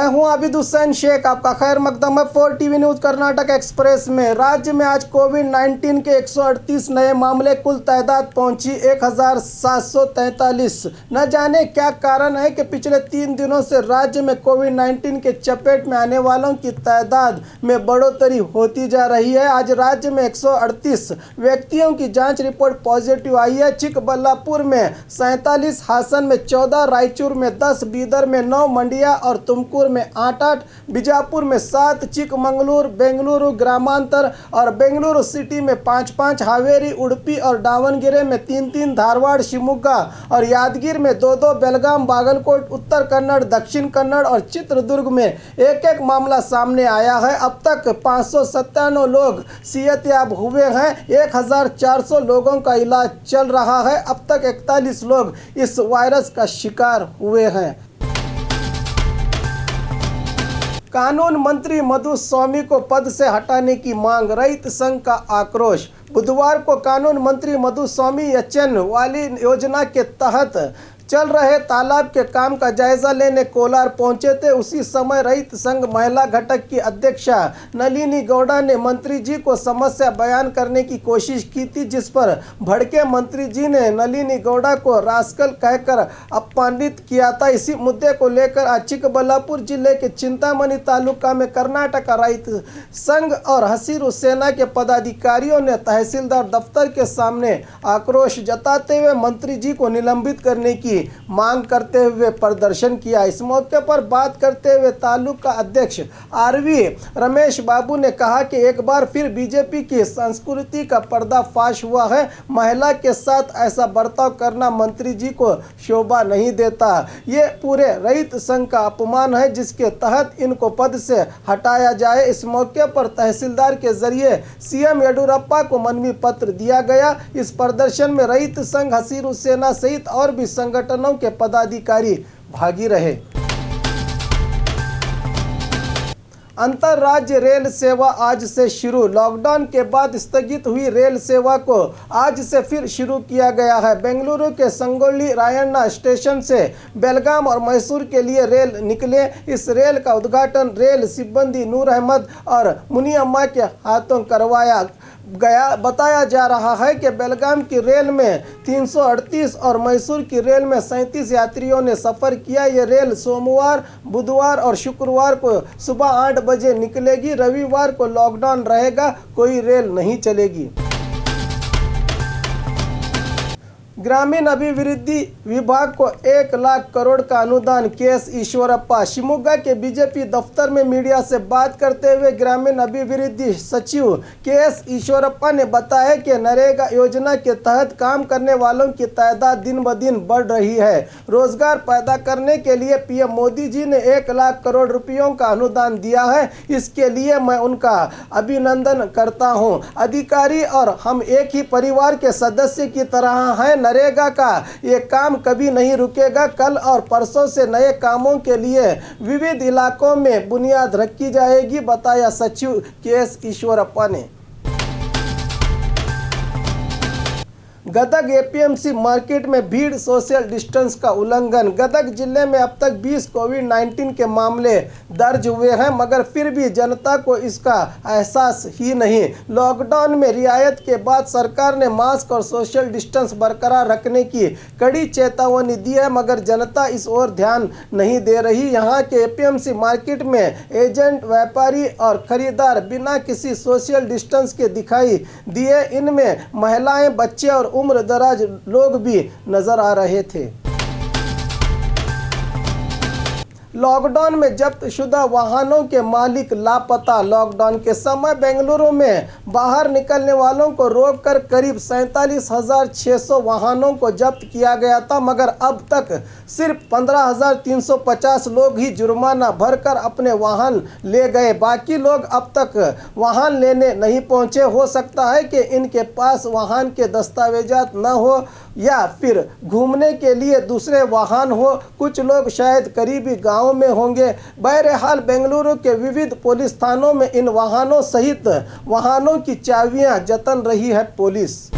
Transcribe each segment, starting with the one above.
हूं आबिद हुसैन शेख, आपका खैर मकदम है 4 टीवी न्यूज़ कर्नाटक एक्सप्रेस में। राज्य में आज कोविड-19 के 138 नए मामले, कुल तादाद पहुंची 1743। न जाने क्या कारण है कि पिछले 3 दिनों से राज्य में कोविड-19 के चपेट में आने वालों की तादाद में बढ़ोतरी होती जा रही है। आज राज्य में 138 व्यक्तियों की जाँच रिपोर्ट पॉजिटिव आई है। चिकबल्लापुर में 47, हासन में 14, रायचूर में 10, बीदर में 9, मंडिया और तुमकुर में 8-8, बीजापुर में 7, चिकमंगलुरु, बेंगलुरु ग्रामांतर और बेंगलुरु सिटी में 5-5, हावेरी, उडुपी और दावणगेरे में 3-3, धारवाड़, शिवमोगा और यादगिर में 2-2, बेलगाम, बागलकोट, उत्तर कन्नड़, दक्षिण कन्नड़ और चित्रदुर्ग में 1-1 मामला सामने आया है। अब तक 597 लोग सेहतयाब हुए हैं। 1400 लोगों का इलाज चल रहा है। अब तक 41 लोग इस वायरस का शिकार हुए हैं। कानून मंत्री मधुस्वामी को पद से हटाने की मांग, रैत संघ का आक्रोश। बुधवार को कानून मंत्री मधुस्वामी एचएन वाली योजना के तहत चल रहे तालाब के काम का जायजा लेने कोलार पहुंचे थे। उसी समय रैत संघ महिला घटक की अध्यक्षा नलिनी गौड़ा ने मंत्री जी को समस्या बयान करने की कोशिश की थी, जिस पर भड़के मंत्री जी ने नलिनी गौड़ा को रास्कल कहकर अपमानित किया था। इसी मुद्दे को लेकर आज चिकबल्लापुर जिले के चिंतामणि तालुका में कर्नाटक रैत संघ और हसीरू सेना के पदाधिकारियों ने तहसीलदार दफ्तर के सामने आक्रोश जताते हुए मंत्री जी को निलंबित करने की मांग करते हुए प्रदर्शन किया। इस मौके पर बात करते हुए तालुका अध्यक्ष आरवी रमेश बाबू ने कहा कि एक बार फिर बीजेपी की संस्कृति का पर्दाफाश हुआ है। महिला के साथ ऐसा बर्ताव करना मंत्री जी को शोभा नहीं देता। ये पूरे रैत संघ का अपमान है, जिसके तहत इनको पद से हटाया जाए। इस मौके पर तहसीलदार के जरिए सीएम येडियुरप्पा को मनवी पत्र दिया गया। इस प्रदर्शन में रैत संघ, हसीरू सेना सहित और भी संगठनों के पदाधिकारी भागी रहे। अंतरराज्य रेल सेवा आज से शुरू। लॉकडाउन के बाद स्थगित हुई रेल सेवा को आज से फिर शुरू किया गया है। बेंगलुरु के संगोली रायण्णा स्टेशन से बेलगाम और मैसूर के लिए रेल निकले। इस रेल का उद्घाटन रेल सिब्बंदी नूर अहमद और मुनियम्मा के हाथों करवाया गया। बताया जा रहा है कि बेलगाम की रेल में 338 और मैसूर की रेल में 37 यात्रियों ने सफ़र किया। ये रेल सोमवार, बुधवार और शुक्रवार को सुबह 8 बजे निकलेगी। रविवार को लॉकडाउन रहेगा, कोई रेल नहीं चलेगी। ग्रामीण अभिवृद्धि विभाग को 1 लाख करोड़ का अनुदान, केएस ईश्वरप्पा। शिवमोगा के बीजेपी दफ्तर में मीडिया से बात करते हुए ग्रामीण अभिवृद्धि सचिव केएस ईश्वरप्पा ने बताया कि नरेगा योजना के तहत काम करने वालों की तादाद दिन ब दिन बढ़ रही है। रोजगार पैदा करने के लिए पीएम मोदी जी ने 1 लाख करोड़ रुपयों का अनुदान दिया है। इसके लिए मैं उनका अभिनंदन करता हूं। अधिकारी और हम एक ही परिवार के सदस्य की तरह हैं। नरेगा का ये काम कभी नहीं रुकेगा। कल और परसों से नए कामों के लिए विविध इलाकों में बुनियाद रखी जाएगी, बताया सचिव केएस ईश्वरप्पा ने। गदग एपीएमसी मार्केट में भीड़, सोशल डिस्टेंस का उल्लंघन। गदग जिले में अब तक 20 कोविड-19 के मामले दर्ज हुए हैं, मगर फिर भी जनता को इसका एहसास ही नहीं। लॉकडाउन में रियायत के बाद सरकार ने मास्क और सोशल डिस्टेंस बरकरार रखने की कड़ी चेतावनी दी है, मगर जनता इस ओर ध्यान नहीं दे रही। यहाँ के एपीएमसी मार्केट में एजेंट, व्यापारी और खरीदार बिना किसी सोशल डिस्टेंस के दिखाई दिए। इनमें महिलाएं, बच्चे और उम्रदराज लोग भी नजर आ रहे थे। लॉकडाउन में जब्त शुदा वाहनों के मालिक लापता। लॉकडाउन के समय बेंगलुरु में बाहर निकलने वालों को रोककर करीब 47,600 वाहनों को जब्त किया गया था, मगर अब तक सिर्फ 15,350 लोग ही जुर्माना भरकर अपने वाहन ले गए। बाकी लोग अब तक वाहन लेने नहीं पहुंचे। हो सकता है कि इनके पास वाहन के दस्तावेजात न हो या फिर घूमने के लिए दूसरे वाहन हो। कुछ लोग शायद करीबी गाँव में होंगे। बहरहाल बेंगलुरु के विविध पुलिस थानों में इन वाहनों सहित वाहनों की चाबियां जतन रही है पुलिस।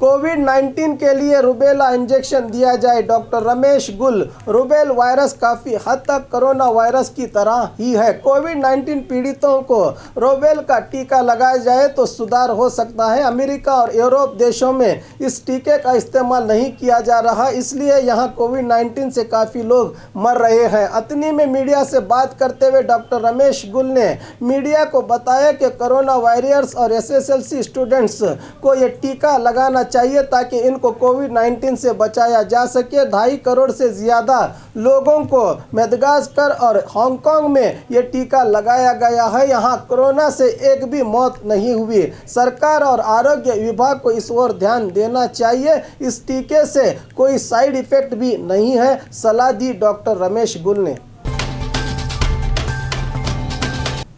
कोविड-19 के लिए रुबेला इंजेक्शन दिया जाए। डॉक्टर रमेश गुल, रुबेल वायरस काफ़ी हद तक कोरोना वायरस की तरह ही है। कोविड-19 पीड़ितों को रुबेल का टीका लगाया जाए तो सुधार हो सकता है। अमेरिका और यूरोप देशों में इस टीके का इस्तेमाल नहीं किया जा रहा, इसलिए यहाँ कोविड-19 से काफ़ी लोग मर रहे हैं। अतनी में मीडिया से बात करते हुए डॉक्टर रमेश गुल ने मीडिया को बताया कि कोरोना वॉरियर्स और एसएसएलसी स्टूडेंट्स को ये टीका लगाना चाहिए ताकि इनको कोविड-19 से बचाया जा सके। 2.5 करोड़ से ज़्यादा लोगों को मेदागास्कर और हांगकांग में ये टीका लगाया गया है। यहाँ कोरोना से एक भी मौत नहीं हुई। सरकार और आरोग्य विभाग को इस ओर ध्यान देना चाहिए। इस टीके से कोई साइड इफ़ेक्ट भी नहीं है, सलाह दी डॉक्टर रमेश गुल ने।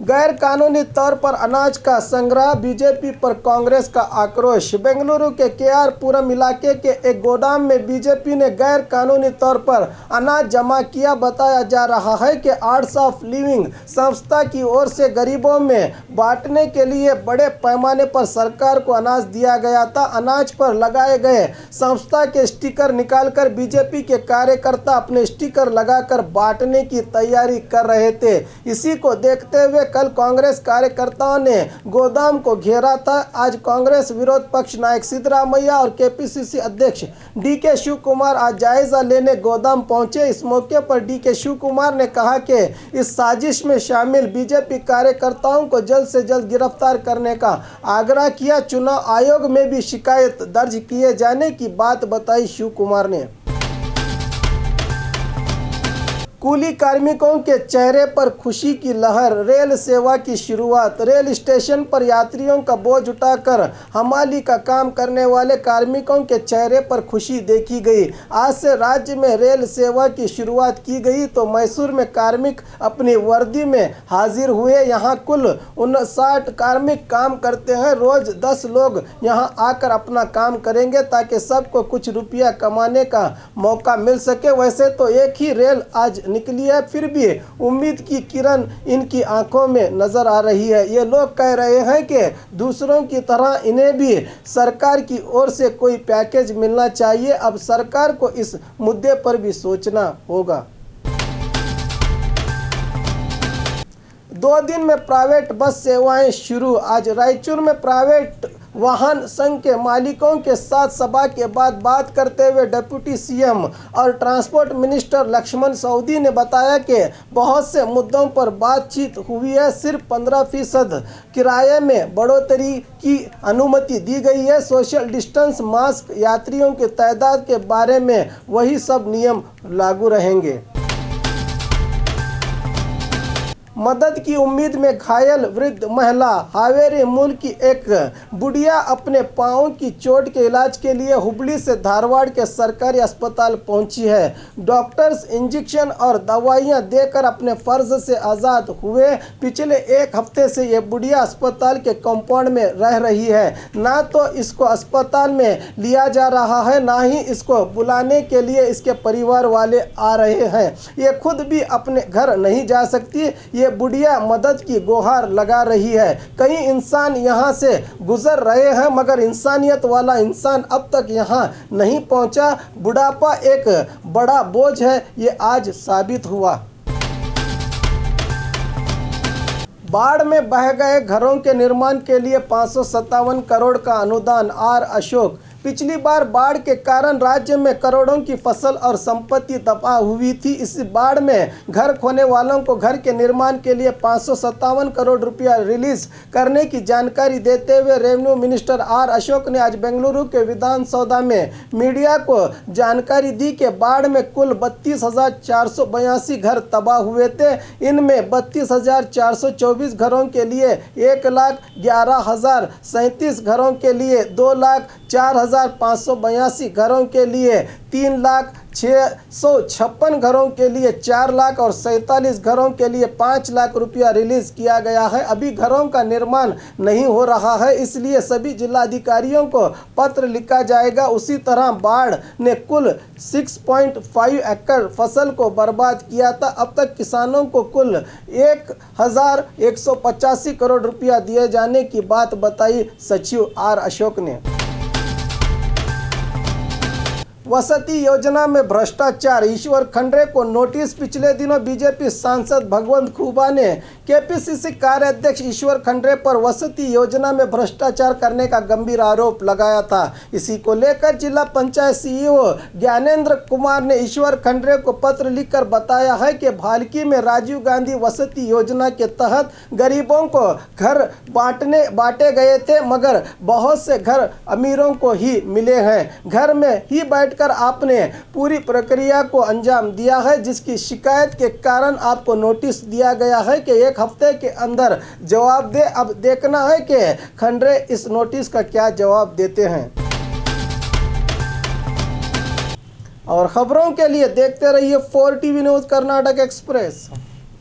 गैर कानूनी तौर पर अनाज का संग्रह, बीजेपी पर कांग्रेस का आक्रोश। बेंगलुरु के केआर पुरम इलाके के एक गोदाम में बीजेपी ने गैर कानूनी तौर पर अनाज जमा किया। बताया जा रहा है कि आर्ट्स ऑफ लिविंग संस्था की ओर से गरीबों में बांटने के लिए बड़े पैमाने पर सरकार को अनाज दिया गया था। अनाज पर लगाए गए संस्था के स्टिकर निकालकर बीजेपी के कार्यकर्ता अपने स्टिकर लगाकर बांटने की तैयारी कर रहे थे। इसी को देखते हुए कल कांग्रेस कार्यकर्ताओं ने गोदाम को घेरा था। आज कांग्रेस विरोध पक्ष नायक सिद्धरामैया और केपीसीसी अध्यक्ष डीके शिव कुमार आज जायजा लेने गोदाम पहुंचे। इस मौके पर डीके शिव कुमार ने कहा कि इस साजिश में शामिल बीजेपी कार्यकर्ताओं को जल्द से जल्द गिरफ्तार करने का आग्रह किया। चुनाव आयोग में भी शिकायत दर्ज किए जाने की बात बताई शिव कुमार ने। कूली कार्मिकों के चेहरे पर खुशी की लहर, रेल सेवा की शुरुआत। रेल स्टेशन पर यात्रियों का बोझ उठाकर हमाली का काम करने वाले कार्मिकों के चेहरे पर खुशी देखी गई। आज से राज्य में रेल सेवा की शुरुआत की गई तो मैसूर में कार्मिक अपनी वर्दी में हाजिर हुए। यहाँ कुल 59 कार्मिक काम करते हैं। रोज 10 लोग यहाँ आकर अपना काम करेंगे ताकि सबको कुछ रुपया कमाने का मौका मिल सके। वैसे तो एक ही रेल आज निकली है, फिर भी उम्मीद की किरण इनकी आंखों में नजर आ रही है। ये लोग कह रहे हैं कि दूसरों की तरह इन्हें भी सरकार की ओर से कोई पैकेज मिलना चाहिए। अब सरकार को इस मुद्दे पर भी सोचना होगा। 2 दिन में प्राइवेट बस सेवाएं शुरू। आज रायचूर में प्राइवेट वाहन संघ के मालिकों के साथ सभा के बाद बात करते हुए डिप्टी सीएम और ट्रांसपोर्ट मिनिस्टर लक्ष्मण सवदी ने बताया कि बहुत से मुद्दों पर बातचीत हुई है। सिर्फ 15% किराए में बढ़ोतरी की अनुमति दी गई है। सोशल डिस्टेंस, मास्क, यात्रियों की तादाद के बारे में वही सब नियम लागू रहेंगे। मदद की उम्मीद में घायल वृद्ध महिला। हावेरी मूल की एक बुढ़िया अपने पाँव की चोट के इलाज के लिए हुबली से धारवाड़ के सरकारी अस्पताल पहुंची है। डॉक्टर्स इंजेक्शन और दवाइयां देकर अपने फर्ज से आज़ाद हुए। पिछले 1 हफ्ते से ये बुढ़िया अस्पताल के कंपाउंड में रह रही है। ना तो इसको अस्पताल में लिया जा रहा है, ना ही इसको बुलाने के लिए इसके परिवार वाले आ रहे हैं। ये खुद भी अपने घर नहीं जा सकती। ये बुढ़िया मदद की गुहार लगा रही है। कई इंसान यहाँ से गुजर रहे हैं मगर इंसानियत वाला इंसान अब तक यहाँ नहीं पहुँचा। बुढ़ापा एक बड़ा बोझ है, ये आज साबित हुआ। बाढ़ में बह गए घरों के निर्माण के लिए 557 करोड़ का अनुदान। आर अशोक। पिछली बार बाढ़ के कारण राज्य में करोड़ों की फसल और संपत्ति तबाह हुई थी। इस बाढ़ में घर खोने वालों को घर के निर्माण के लिए 557 करोड़ रुपया रिलीज करने की जानकारी देते हुए रेवेन्यू मिनिस्टर आर अशोक ने आज बेंगलुरु के विधानसौधा में मीडिया को जानकारी दी कि बाढ़ में कुल 32,482 घर तबाह हुए थे। इनमें 32,424 घरों के लिए 1,11,037 घरों के लिए 2,04,582 घरों के लिए 3,06,56 घरों के लिए 4 लाख और 47 घरों के लिए 5 लाख रुपया रिलीज किया गया है। अभी घरों का निर्माण नहीं हो रहा है, इसलिए सभी जिलाधिकारियों को पत्र लिखा जाएगा। उसी तरह बाढ़ ने कुल 6.5 एकड़ फसल को बर्बाद किया था। अब तक किसानों को कुल 1,185 करोड़ रुपया दिए जाने की बात बताई सचिव आर अशोक ने। वसति योजना में भ्रष्टाचार, ईश्वर खंड्रे को नोटिस। पिछले दिनों बीजेपी सांसद भगवंत खुबा ने केपीसीसी कार्याध्यक्ष ईश्वर खंड्रे पर वसति योजना में भ्रष्टाचार करने का गंभीर आरोप लगाया था। इसी को लेकर जिला पंचायत सीईओ ज्ञानेंद्र कुमार ने ईश्वर खंड्रे को पत्र लिखकर बताया है कि भालकी में राजीव गांधी वसति योजना के तहत गरीबों को घर बांटे गए थे, मगर बहुत से घर अमीरों को ही मिले हैं। घर में ही बैठकर आपने पूरी प्रक्रिया को अंजाम दिया है, जिसकी शिकायत के कारण आपको नोटिस दिया गया है कि 1 हफ्ते के अंदर जवाब दे। अब देखना है कि खंड्रे इस नोटिस का क्या जवाब देते हैं। और खबरों के लिए देखते रहिए 4 टीवी न्यूज़ कर्नाटक एक्सप्रेस।